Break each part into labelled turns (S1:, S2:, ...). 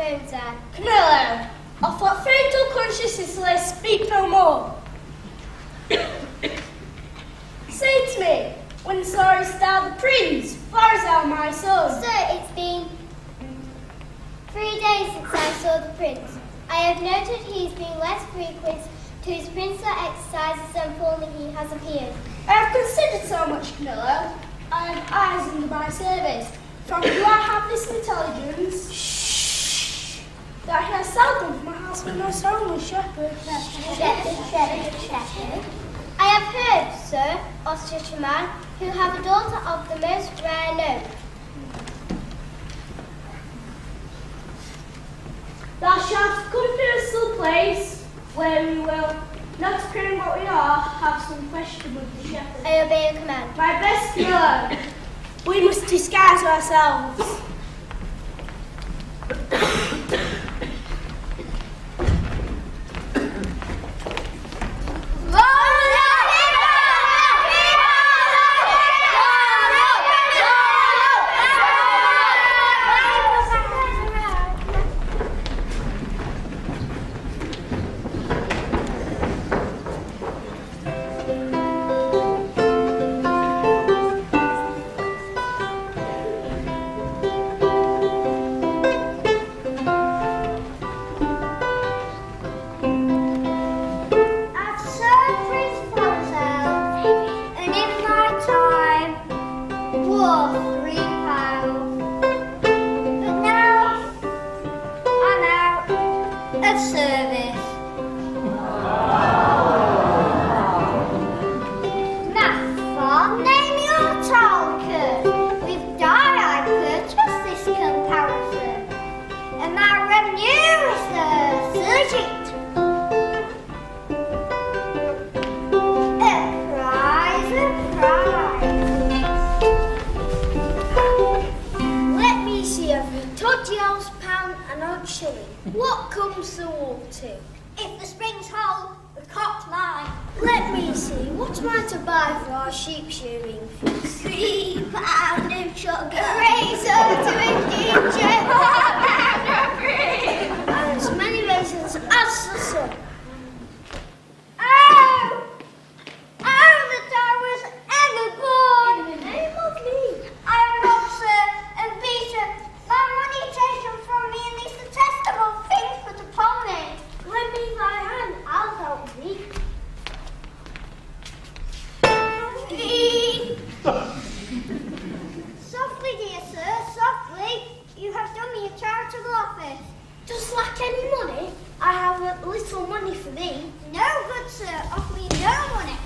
S1: bones are.
S2: Camillo, of what fatal country Sicily, speak no more. Say to me, when sorest thou the prince, far as thou my son?
S1: Sir, it's been 3 days since I saw the prince. I have noted he's been less frequent to his princely exercises and formerly he has appeared.
S2: I have considered so much, Camillo. I have eyes under my service. From you I have this intelligence. Shh! That he has seldom from my house with no only shepherd.
S1: Shepherd. I have heard, sir, of such a man who have a daughter of the most rare note.
S2: Thou shalt come to a still place where we will, not appearing what we are, have some question with the shepherd.
S1: I obey your command.
S2: My best Camillo, we must disguise ourselves.
S3: What comes the water to?
S1: If the spring's whole, the cock's mine.
S3: Let me see, what am I to buy for our sheep shearing feast?
S1: £3 of sugar,
S3: A razor to a ginger, £4 of cream, and as many raisins as the sun.
S1: Oh! Oh, that I was ever born!
S3: In the name of me.
S1: I am not, sir, and Peter, my money taken from me and these detestable things put upon me.
S3: Lend me thy hand, I'll help thee.
S1: Softly, dear sir, softly. You have done me a charitable office.
S3: Just lack any money? I have a little money for thee.
S1: No, good sir, offer me no money.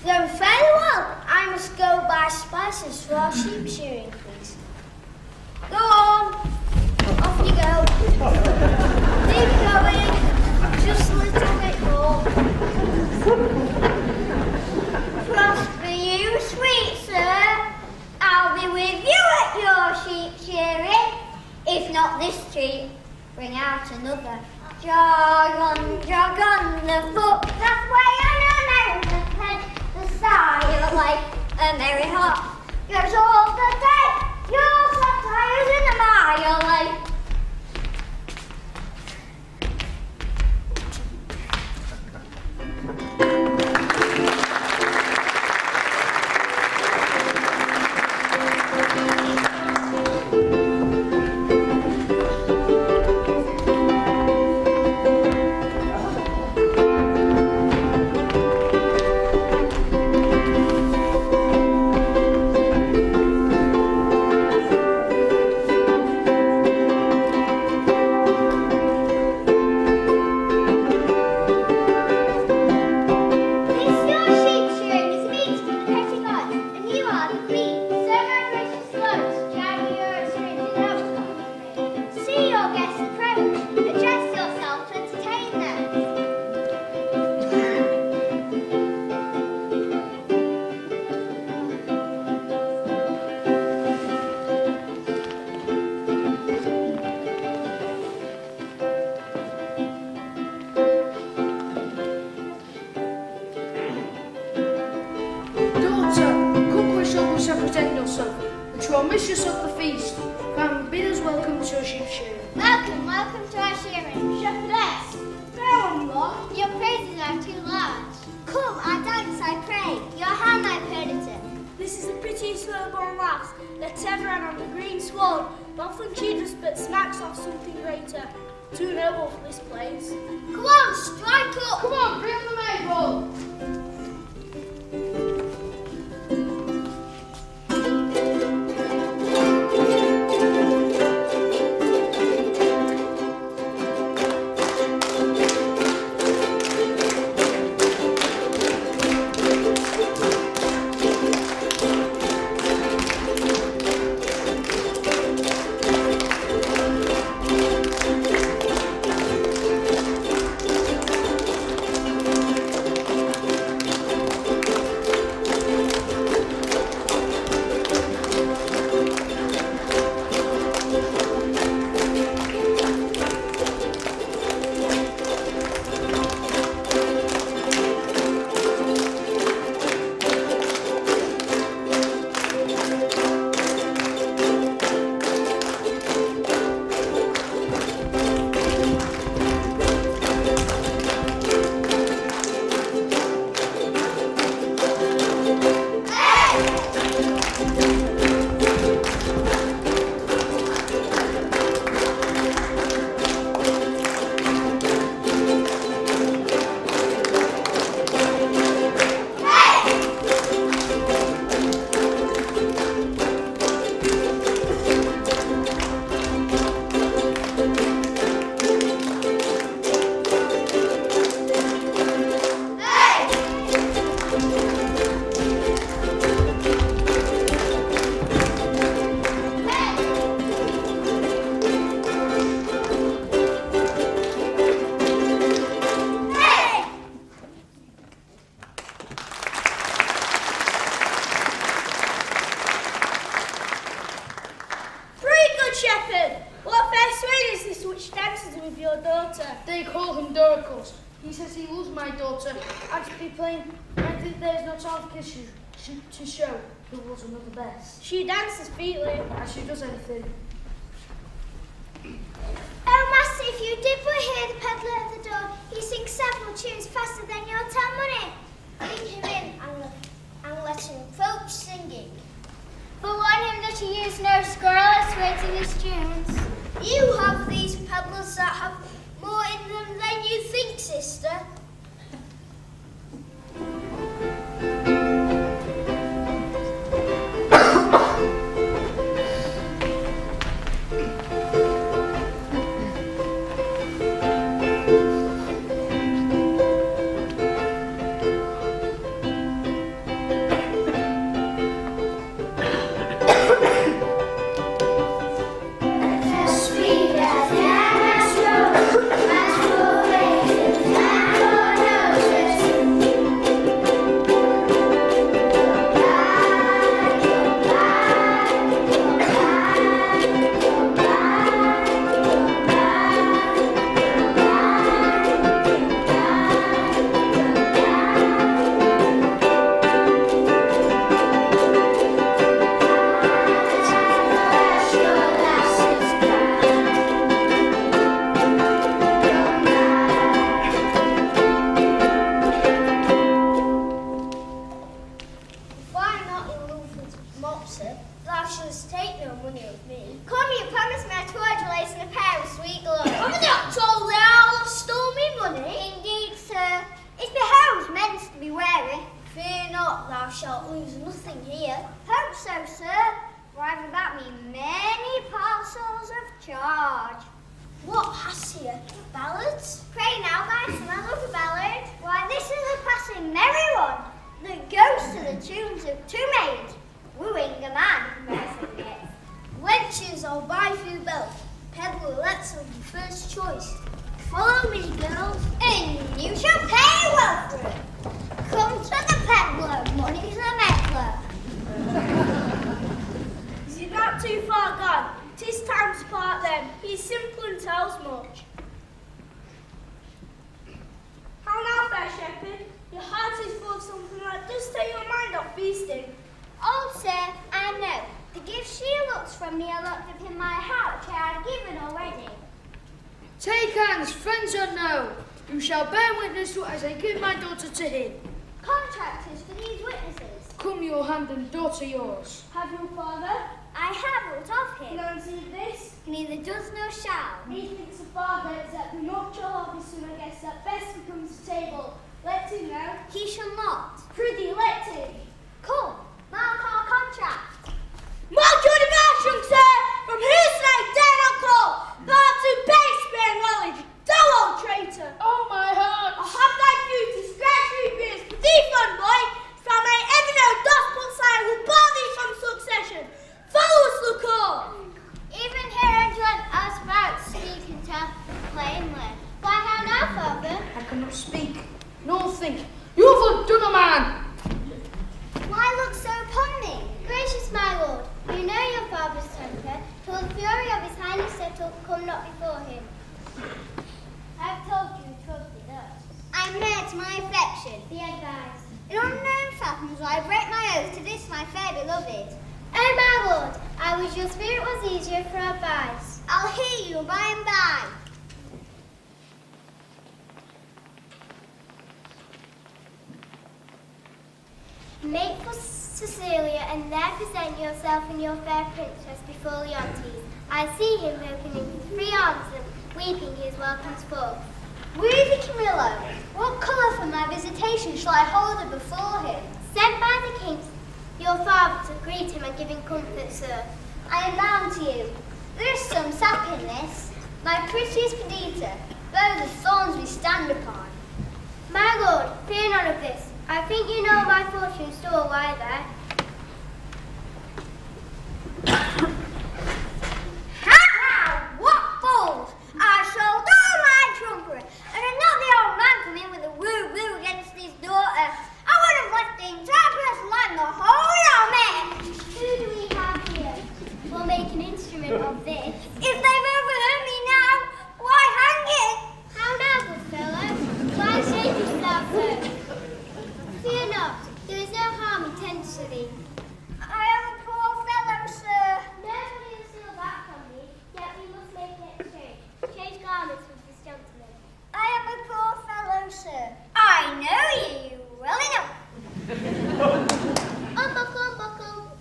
S3: Then very well, I must go buy spices for our sheep shearing, please. Go on, off you go. Keep going, just a little bit more.
S1: Prosper you, sweet sir. I'll be with you at your sheep shearing. If not this tree, bring out another. Jog on the footpath way and on the head. The style like a merry hop. Goes all the day. Your flat tires in a mile late.
S4: mistress of the feast, come bid us welcome to your sheep shearing.
S3: Welcome, welcome to our shearing.
S2: Shepherdess, fair one you are.
S3: Your praises are too large. Come, I dance, I pray. Your hand I predator.
S2: This is the prettiest low-born lass that ever ran on the green sward. Often she does but smacks off something greater. Too noble for this place.
S3: Come on, strike up.
S4: Come on, bring the Maypole. They call him Dorcas. He says he loves my daughter. And to be plain, I think there is no child kiss to show who was another best.
S2: She dances featly.
S4: As she does anything.
S3: Oh, master, if you did but hear the pedlar at the door, he sings several tunes faster than your 10 money. Bring him in and let him approach singing. But warn him that he use no scurrilous words in his tunes. You have these pedlars that have more in them than you think, sister. The gift she looks from me are locked up in my hat, which I had given already.
S4: Take hands, friends or no. You shall bear witness to as I give my daughter to him.
S3: Contractors for these witnesses.
S4: Come your hand and daughter yours.
S2: Have your father?
S3: I have what of him.
S2: Don't see this.
S3: Neither does nor shall.
S2: He thinks a father is at the nuptial of his son, I guess that best becomes the table. Let him know.
S3: He shall not.
S2: Prithee, let him.
S3: Come, mark our contract.
S2: Mark your devotion, sir, from whose name dare not call, far too base bear knowledge, thou old traitor.
S4: Oh, my heart!
S2: I'll have thy beauty, scratch thee beers, for thee, fun boy, if I may ever know doth but sire will bar thee from succession. Follow us, look on.
S3: Even here Angela us about speaking to plainly. Why, how now, father?
S4: I cannot speak, nor think. You have outdone a man!
S3: Why look so upon me? Gracious my lord, you know your father's temper, till the fury of his highness settle come not before him. I have told you to be thus. I meant my affection. Be advised. In unknown fathoms will I break my oath to this my fair beloved. Oh my lord, I wish your spirit was easier for advice. I'll hear you by and by. Make for Sicilia, and there present yourself and your fair princess before Leontes. I see him opening his free arms and weeping his welcomes forth. Worthy Camillo, what colour for my visitation shall I hold her before him? Sent by the king, your father, to greet him and give him comfort, sir. I am bound to you. There is some sap in this. My prettiest Perdita, though the thorns we stand upon. My lord, fear none of this. I think you know my fortune store lie there. Ha! What fools! I shall do my trumpery, and not the old man come in with a woo-woo against his daughter. I would have left the interpreter's land the whole of it. Who do we have here? We'll make an instrument of this. If they've overheard me now, why hang it? How now, good fellow? Why shake yourself so? Fear not, there is no harm intended to thee. I am a poor fellow, sir. Nobody will steal that from me, yet we must make an exchange. Change garments with this gentleman. I am a poor fellow, sir. I know you well enough. Unbuckle, unbuckle.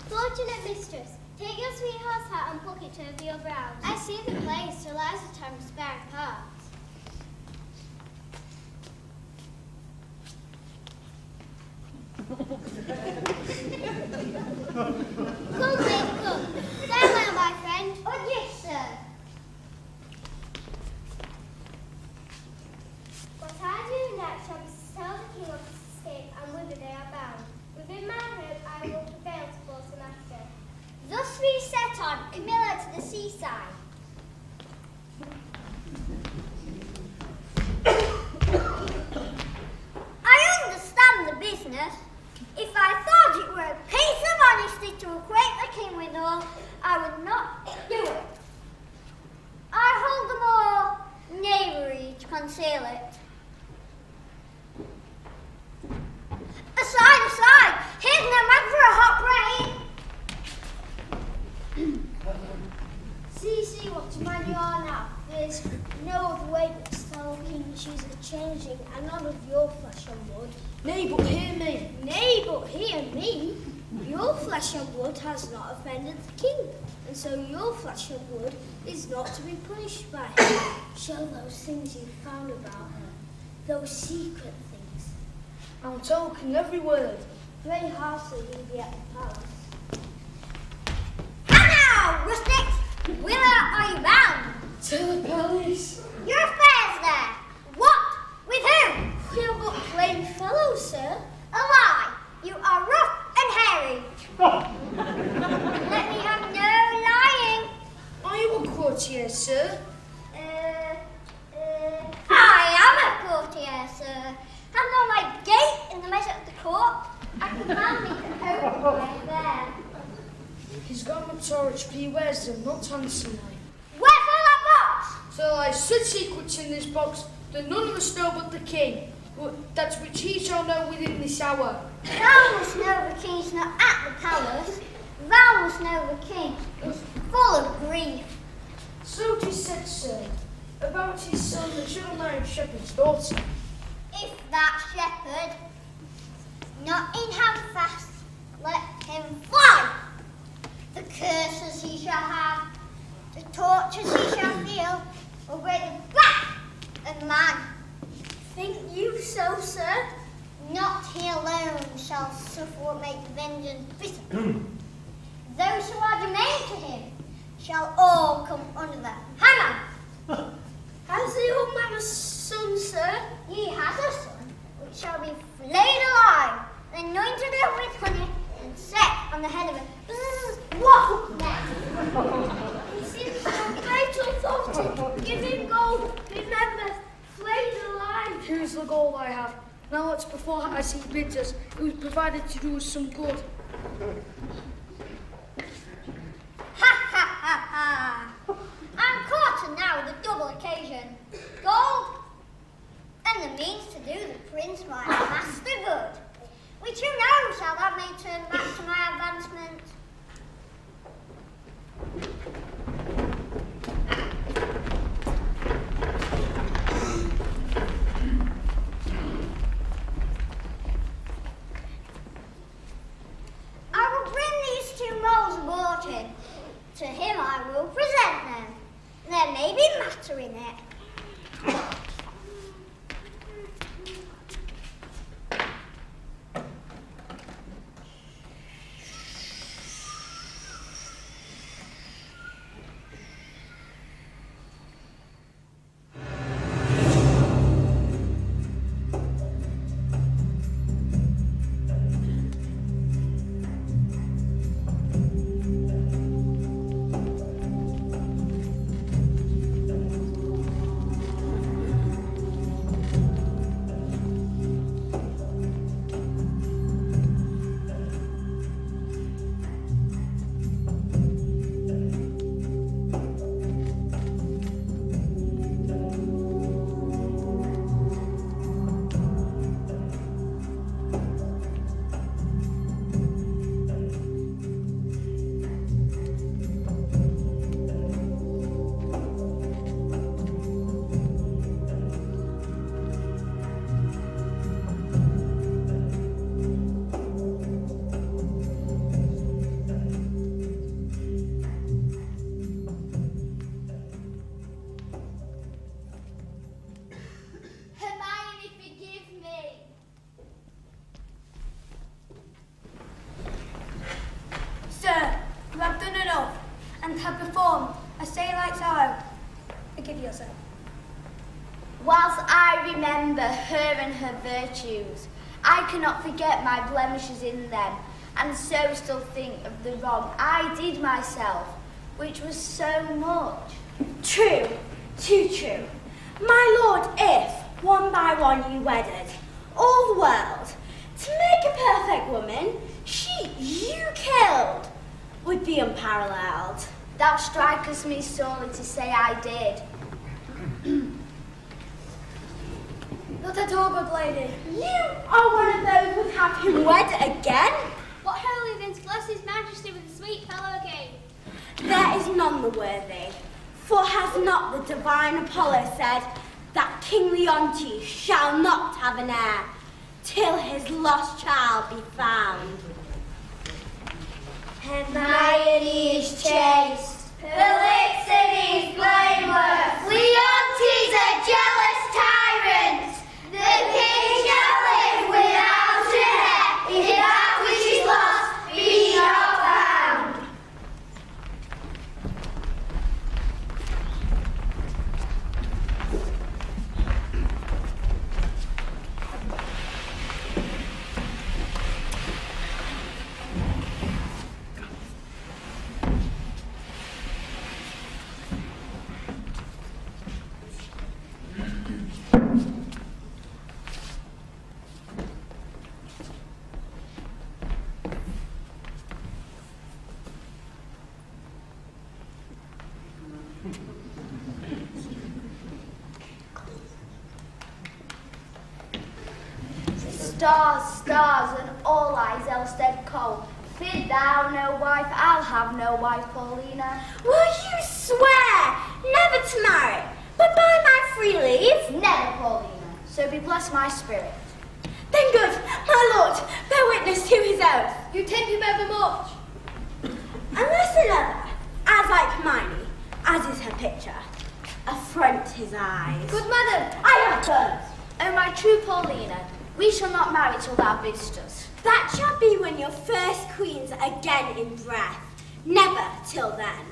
S3: Fortunate mistress, take your sweetheart's hat and pluck it over your brows. I see the place, so lies the time to spare apart. Come, lady, come. Farewell, my friend. Oh, yes, sir. What I do next shall be to tell the king of his escape and whither they are bound. Within my hope, I will prevail to force him after. Thus we set on, Camilla to the seaside. I understand the business. If I thought it were a piece of honesty to acquaint the king with all, I would not do it. I hold the more knavery to conceal it. Aside, aside! Here's no man for a hot brain! See what a man you are now. There's no other way but to tell the king she's a changing and none of your flesh and blood.
S4: Nay, but hear me.
S3: Nay, but hear me. Your flesh and blood has not offended the king, and so your flesh and blood is not to be punished by him. Show those things you found about her, those secret things.
S4: I'll tell king every word.
S3: Very heartily you'll be at the palace. How now, rustics! Whither are you bound?
S4: To the palace.
S3: Your affairs there. What? With whom? We are but plain fellows, sir. A lie. You are rough and hairy. Let me have no lying.
S4: Are you a courtier, sir?
S3: I am a courtier, sir. Have not my gate in the measure of the court. I command me to open the way there.
S4: His garments are rich, but he wears them, not handsomely.
S3: Wherefore that box?
S4: So I such secrets in this box that none of us know but the king, that which he shall know within this hour.
S3: Thou must know the king's not at the palace.
S1: thou must know the king is full of grief.
S4: So 'tis said, sir, about his son that should marry shepherd's daughter.
S1: If that shepherd not in handfast, let him fly. The curses he shall have, the tortures he shall feel, will break the back of man.
S3: Think you so, sir?
S1: Not he alone shall suffer what make vengeance bitter. Those who are domain to him shall all come under the hammer.
S3: Has the old man a son, sir?
S1: He has a son, which shall be flayed alive, and anointed with honey, and set on the head of a waffle neck.
S3: He seems so fatal thought. Give him gold. Remember, flayed alive.
S4: Here's the gold I have. Now let's, before I see bids us, it was provided to do us some good.
S1: Ha ha ha ha! I'm caught now with a double occasion. Gold and the means to do the prince my master good. Which who knows how that may turn back to my advancement. I will bring these 2 moles aboard him. To him I will present them. There may be matter in it.
S3: Whilst I remember her and her virtues, I cannot forget my blemishes in them, and so still think of the wrong I did myself, which was so much.
S2: True, too true. My lord, if, one by one you wedded, all the world, to make a perfect woman, she you killed, would be unparalleled.
S3: Thou strikest me sorely to say I did.
S2: Not at all, good lady. You are one of those who would have him wed again?
S3: What holy then to bless his majesty with a sweet fellow again?
S2: There is none the worthy, for has not the divine Apollo said that King Leontes shall not have an heir till his lost child be found?
S3: Hermione is chaste, Polixenes blameless, Leontes a jealous tyrant. The king shall live without a heir, if that which is lost be not found. Stars, stars, and all eyes else dead cold, Bid thou no wife, I'll have no wife, Paulina.
S2: Will you swear never to marry, but by my free leave?
S3: Never, Paulina. So be blessed my spirit.
S2: Then good, my lord, bear witness to his oath.
S4: You take him overmuch.
S2: Unless another, as like Hermione, as is her picture, affront his eyes.
S3: Good madam,
S2: I have done.
S3: O my true Paulina, we shall not marry till thou bidst us.
S2: That shall be when your first queen's again in breath. Never till then.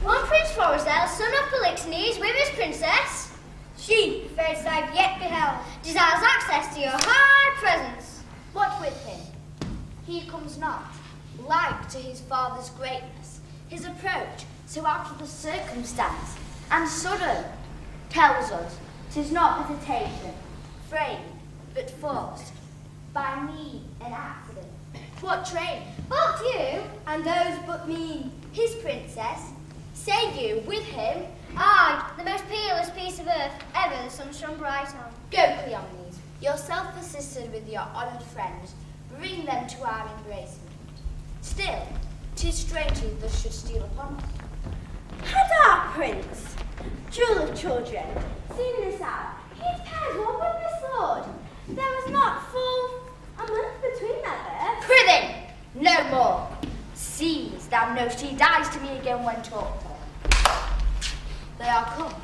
S1: One Prince Florizel, son of Polixenes, with his princess, she, fairest I've yet beheld, desires access to your high presence.
S3: What with him? He comes not, like to his father's greatness. His approach, so out of the circumstance, and sudden, tells us 'tis not hesitation, framed, but forced, by need and accident. What train?
S1: But you,
S3: And those but me, his princess, say you with him?
S1: I, the most peerless piece of earth ever the sun shone bright on.
S3: Go, Cleomenes, yourself assisted with your honoured friends, bring them to our embracement. Still, 'tis strangely thus should steal upon us.
S2: Had our prince, jewel of children, seen this out, he'd paired one with this lord. There was not full a month between their births.
S3: Prithee, no more. Seize, thou know'st he dies to me again when talked of. They are come.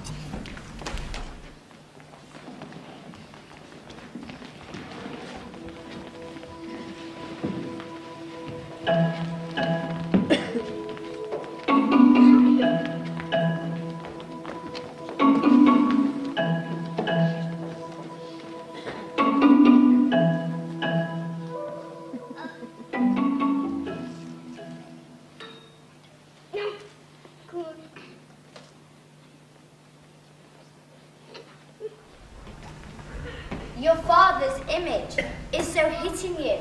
S3: Your father's image is so hitting you,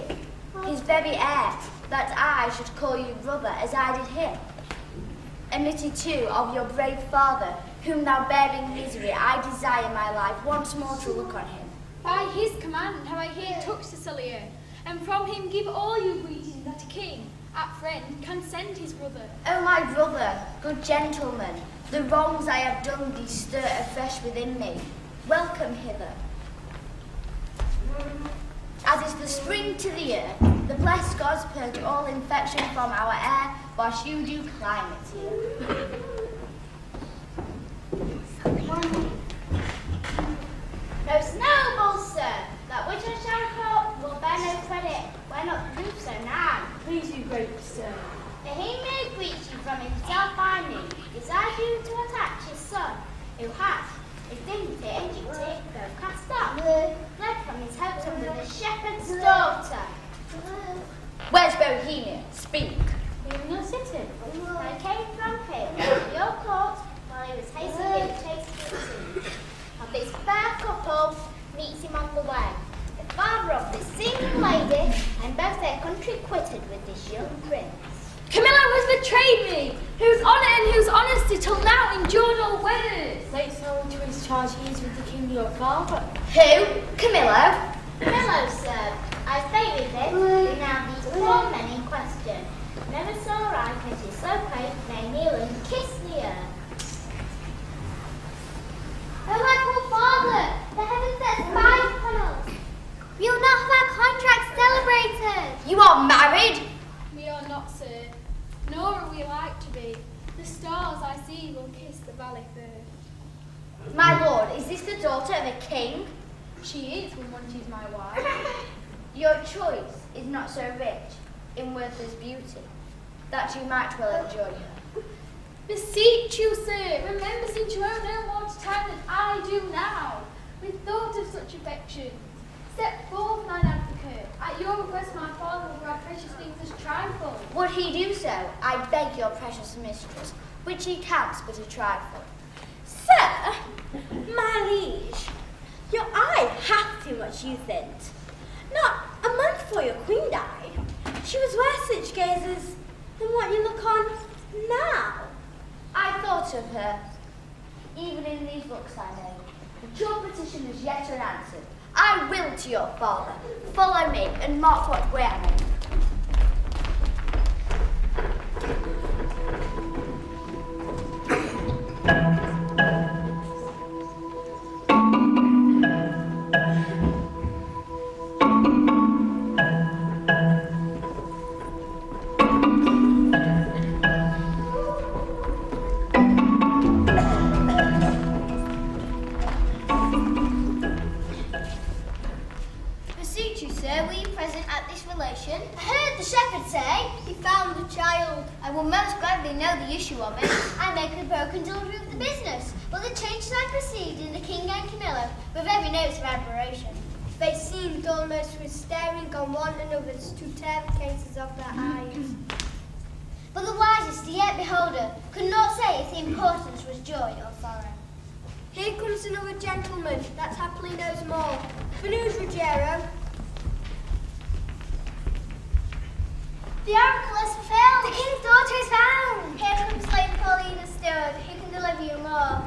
S3: his very air, that I should call you brother as I did him. Enmity too of your brave father, whom now bearing misery, I desire my life once more to look on him.
S5: By his command have I here took Sicilia, and from him give all you greeting that a king, at friend, can send his brother.
S3: O my brother, good gentleman, the wrongs I have done thee stir afresh within me. Welcome hither. As is the spring to the earth, the blessed gods purge all infection from our air, whilst you do climate here.
S1: Most noble sir, that which I shall report will bear no credit, were not the proof so nigh.
S4: Please, you great sir.
S1: That he may greet you from himself by me, desires you to attach his son, who has his dignity and duty both cast off, fled from his hopes under the shepherd's daughter.
S3: Where's Bohemia? Speak.
S1: Whom you're sitting? I came from him, your court, while he was hastily chased to the sea. Of this fair couple meets him on the way, the father of this singing lady, and both their country quitted with this young prince.
S5: Camilla has betrayed me, whose honour and whose honesty till now endured all weathers.
S4: Late someone to his charge, he is with the king your father.
S3: Who? Camillo?
S1: Hello, sir. I stay with him, who now these poor men in question. Never saw I catch so great, may kneel and kiss the earth. Oh, my poor father, the heavens set spies upon us. We will not have our contract celebrated.
S3: You are married?
S5: We are not, sir, nor are we like to be. The stars I see will kiss the valley fair.
S3: My lord, is this the daughter of a king?
S5: She is when she's my wife.
S3: Your choice is not so rich in worthless beauty that you might well enjoy her.
S5: Beseech you, sir, remember since you owe no more to time than I do now. With thought of such affection, step forth, mine advocate. At your request, my father will grant precious things as trifle.
S3: Would he do so, I beg your precious mistress, which he counts but a trifle.
S2: Sir, my liege, your eye hath too much youth in't. Not a month before your queen died, she was worse such gazes than what you look on now.
S3: I thought of her. even in these books I made. But your petition is yet unanswered. I will to your father. Follow me and mark what way I make.
S1: To tear the cases of their eyes. But the wisest, yet beholder, could not say if the importance was joy or sorrow. Here comes another gentleman that happily knows more. Good news, Ruggiero. The oracle is fulfilled. The king's daughter is found. Here comes Lady Paulina Steward, who can deliver you more.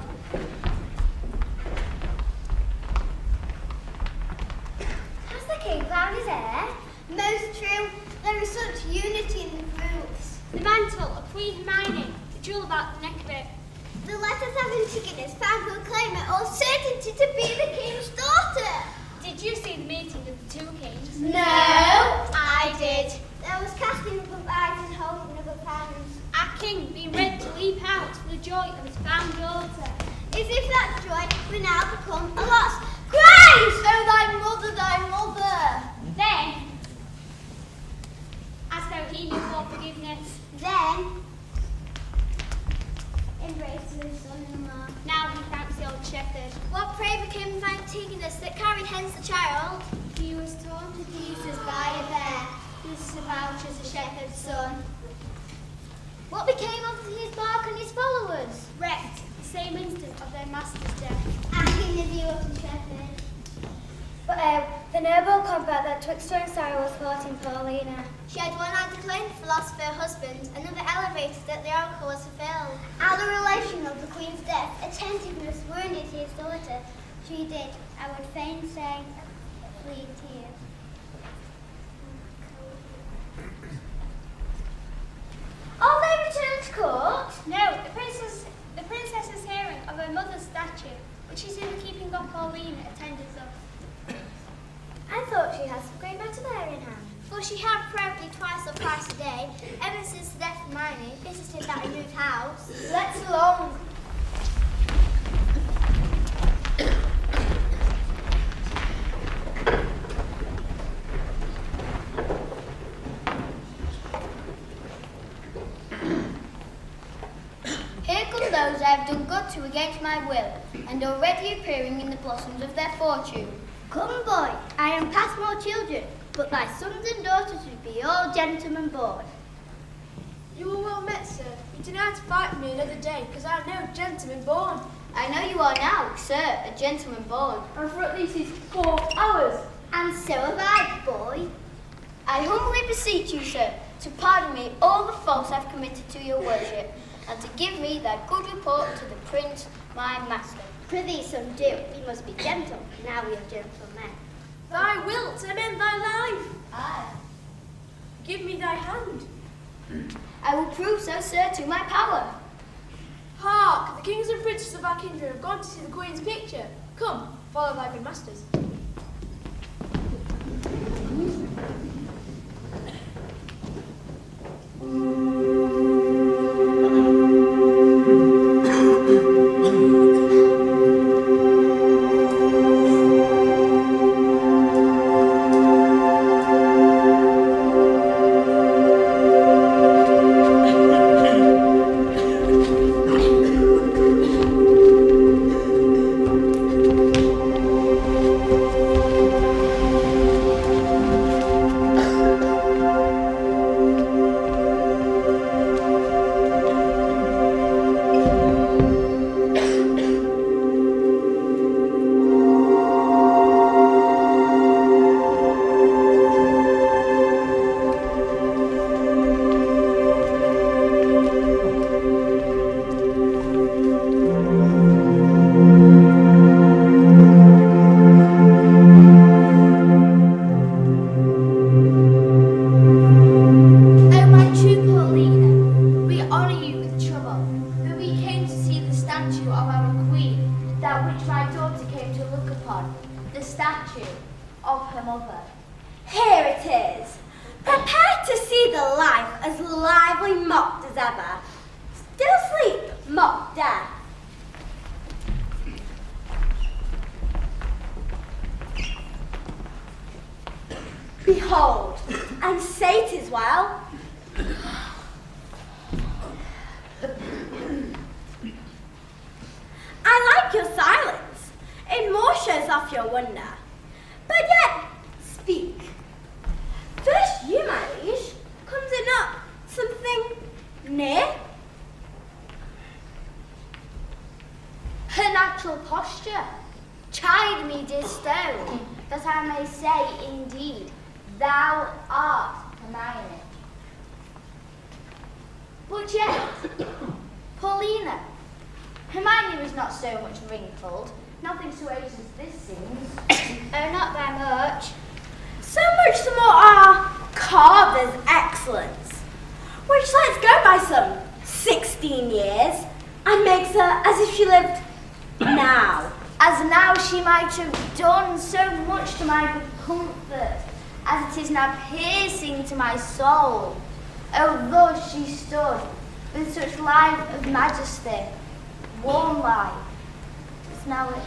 S1: Has the king found his heir? Most true. There is such unity in the proofs.
S5: The mantle of Queen Hermione, the jewel about the neck of it.
S1: The letters of Antigonus found who claim it all certainty to be the king's daughter.
S5: Did you see the meeting of the two kings?
S1: No, I did. There was casting of eyes and holding of hands.
S5: Our king being ready to leap out for the joy of his found daughter.
S1: As if that joy were now become a loss. Christ! Oh, thy mother, thy mother!
S5: Then, as though he knew for forgiveness,
S1: then embraced his son-in-law.
S5: Now he thanks the old shepherd.
S1: What prey became of Antigonus that carried hence the child?
S5: He was torn to pieces by a bear, whose avouch as a shepherd's son.
S1: What became of his bark and his followers?
S5: Wrecked the same instant of their master's death.
S1: Acting the view of the shepherd.
S3: But the noble combat that twixt her and sorrow was fought in Paulina.
S1: She had one eye declared the philosopher husband, another elevated that the oracle was fulfilled. At the relation of the queen's death, attentiveness wounded his daughter. She did, I would fain say, flee tears.
S3: Are they returned to court?
S5: No, the princess's hearing of her mother's statue, which is in the keeping of Paulina, attended us.
S3: I thought she had some great matter there in hand.
S1: For she had probably twice or thrice a day, ever since the death of Hermione, visited that renewed house.
S3: Let's along.
S1: Here come those I have done good to against my will, and already appearing in the blossoms of their fortune. Come, boy, I am past more children, but thy sons and daughters will be all gentlemen born.
S4: You were well met, sir. You denied to fight me another day, because I am no gentleman born.
S1: I know you are now, sir, a gentleman born.
S4: And for at least these 4 hours.
S1: And so have I, boy. I humbly beseech you, sir, to pardon me all the faults I've committed to your worship, and to give me that good report to the prince, my master.
S3: Prithee, son, do. We must be gentle. Now we are gentlemen.
S4: Thy wilt amend thy life.
S1: Aye.
S4: Give me thy hand.
S1: I will prove so, sir, to my power.
S4: Hark! The kings and princes of our kindred have gone to see the queen's picture. Come, follow thy good masters.
S3: mocked as ever. Still sleep, mock death. Behold, and say 'tis well. I like your silence. It more shows off your wonder. But yet, speak. First you, my liege, comes it not something near?
S5: Her natural posture. Chide me, dear stone, that I may say indeed, thou art Hermione. But yet, Paulina, Hermione was not so much wrinkled. Nothing so aged as this seems.
S1: Oh, not by much.
S3: So much the more our carver's excellence, which lets go by some 16 years and makes her as if she lived now.
S5: As now she might have done so much to my good comfort, as it is now piercing to my soul. Oh, thus she stood, with such life of majesty, warm life, as now it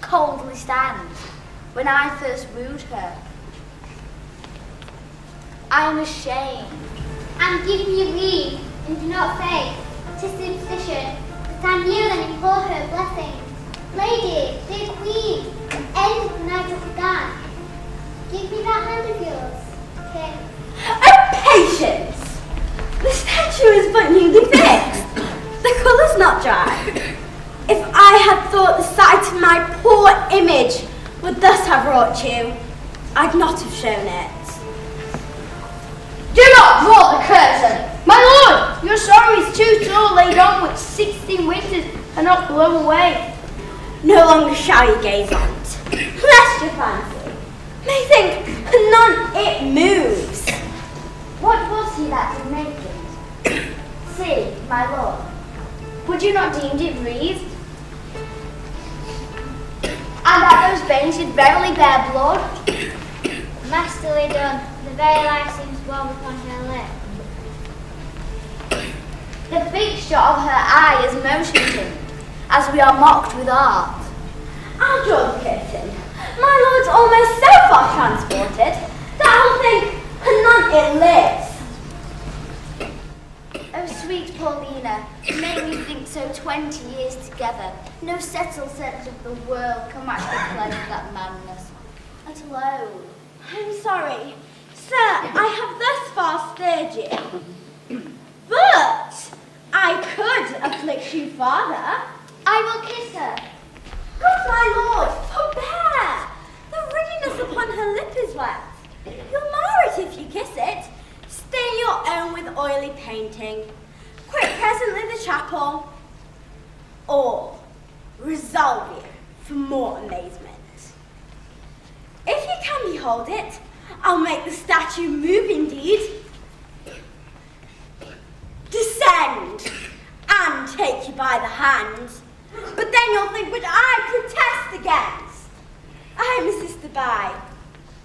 S5: coldly stands, when I first wooed her. I am ashamed.
S1: And give me leave, and do not say, 'tis superstition, that I kneel and implore her blessing. Lady, dear queen, end of the night has begun. Give me that hand of yours, King.
S3: Oh, patience! The statue is but newly fixed. The colour's not dry. If I had thought the sight of my poor image would thus have wrought you, I'd not have shown it.
S4: Do not draw the curtain! My lord, your sorrow is too sore laid on which 16 winters cannot blow away.
S3: No longer shall you gaze on it, lest your fancy may think anon it moves.
S5: What was he that did make it? See, my lord, would you not deem it breathed? And that those veins did verily bear blood?
S1: Masterly done. The very life seems warm upon her lip.
S5: The fixture of her eye is motioning, as we are mocked with art.
S3: I'll draw the curtain. My lord's almost so far transported that I'll think anon it lives.
S5: Oh, sweet Paulina, you make me think so 20 years together. No settled sense of the world can match the pleasure of that madness. Let alone.
S3: I'm sorry, sir, I have thus far stirred you. But I could afflict you farther.
S5: I will kiss her.
S3: Good my lord, forbear! The ruddiness upon her lip is wet. You'll mar it if you kiss it. Stain your own with oily painting. Quit presently the chapel, or resolve you for more amazement. If you can behold it, I'll make the statue move indeed. Descend and take you by the hand. But then you'll think which I protest against. I am assisted by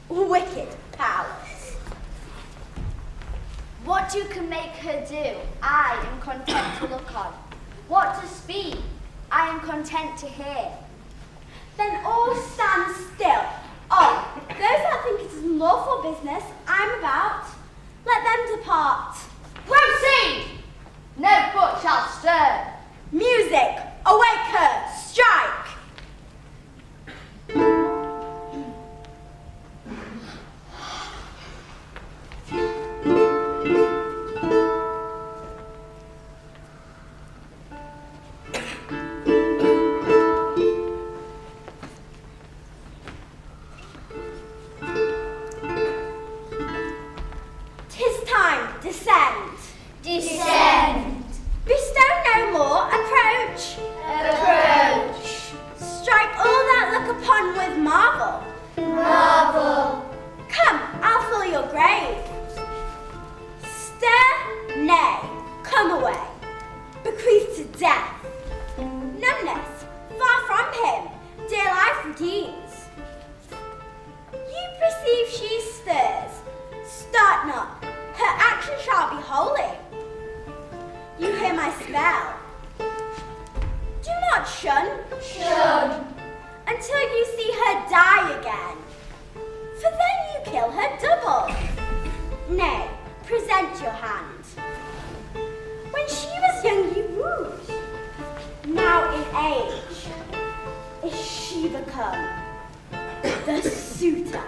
S3: wicked powers.
S5: What you can make her do, I am content to look on. What to speak, I am content to hear.
S3: Then all stand still. Oh, those that think it is lawful business I'm about, let them depart.
S5: Proceed! No foot shall stir.
S3: Music, awake her, strike!
S1: Descend.
S3: Bestow no more, approach.
S1: Approach.
S3: Strike all that look upon with marvel.
S1: Marvel.
S3: Come, I'll fill your grave. Stir, nay, come away. Bequeath to death. Numbness, far from him, dear life redeems. You perceive she stirs. Start not, her action shall be holy.
S2: You hear my spell. Do not shun.
S3: Shun.
S2: Until you see her die again. For then you kill her double. Nay, present your hand. When she was young you wooed. Now in age, is she become the suitor?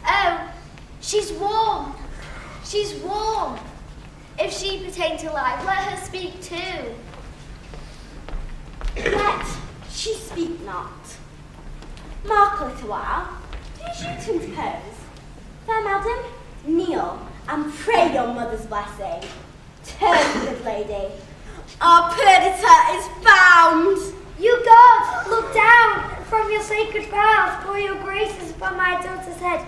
S3: Oh, she's warm. She's warm. If she pertain to life, let her speak too.
S2: Let she speak not. Mark a little while. Do you to interpose? Fair madam, kneel and pray your mother's blessing. Turn, good lady. Our predator is found.
S3: You gods, look down from your sacred brows, pour your graces upon my daughter's head.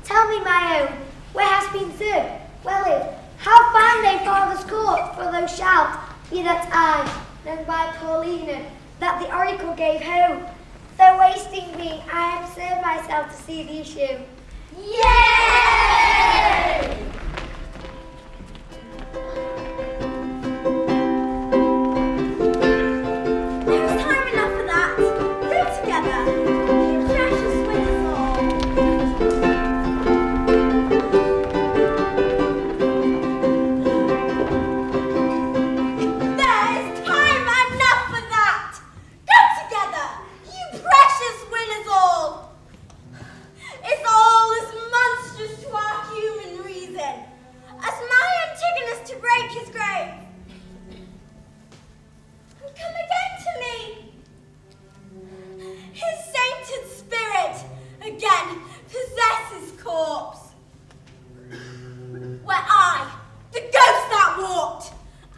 S3: Tell me, my own, where hast been Sir? Well lived. How find they father's court? For thou shalt be that I, known by Polixenes, that the oracle gave home. Though wasting me, I have served myself to see the issue.
S2: Yay! There's time enough for that. Go together. You precious winners all. There's time enough for that. Go together. You precious winners all. It's all as monstrous to our human reason as my Antigonus to break his grave. And come again to me. His sainted spirit again possesses corpse. Where I, the ghost that walked,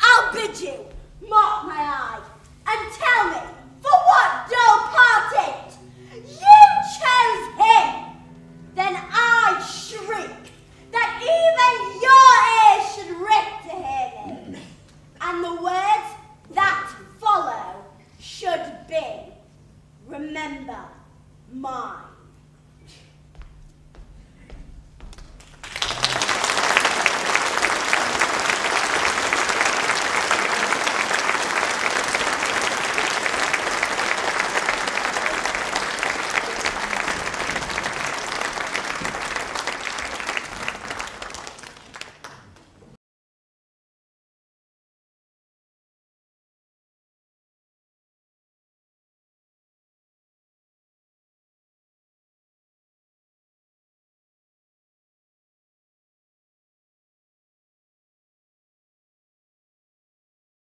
S2: I'll bid you mark my eye and tell me for what dull parted you chose him. Then I shriek that even your ears should rip to hear me, and the words that follow should be, remember mine.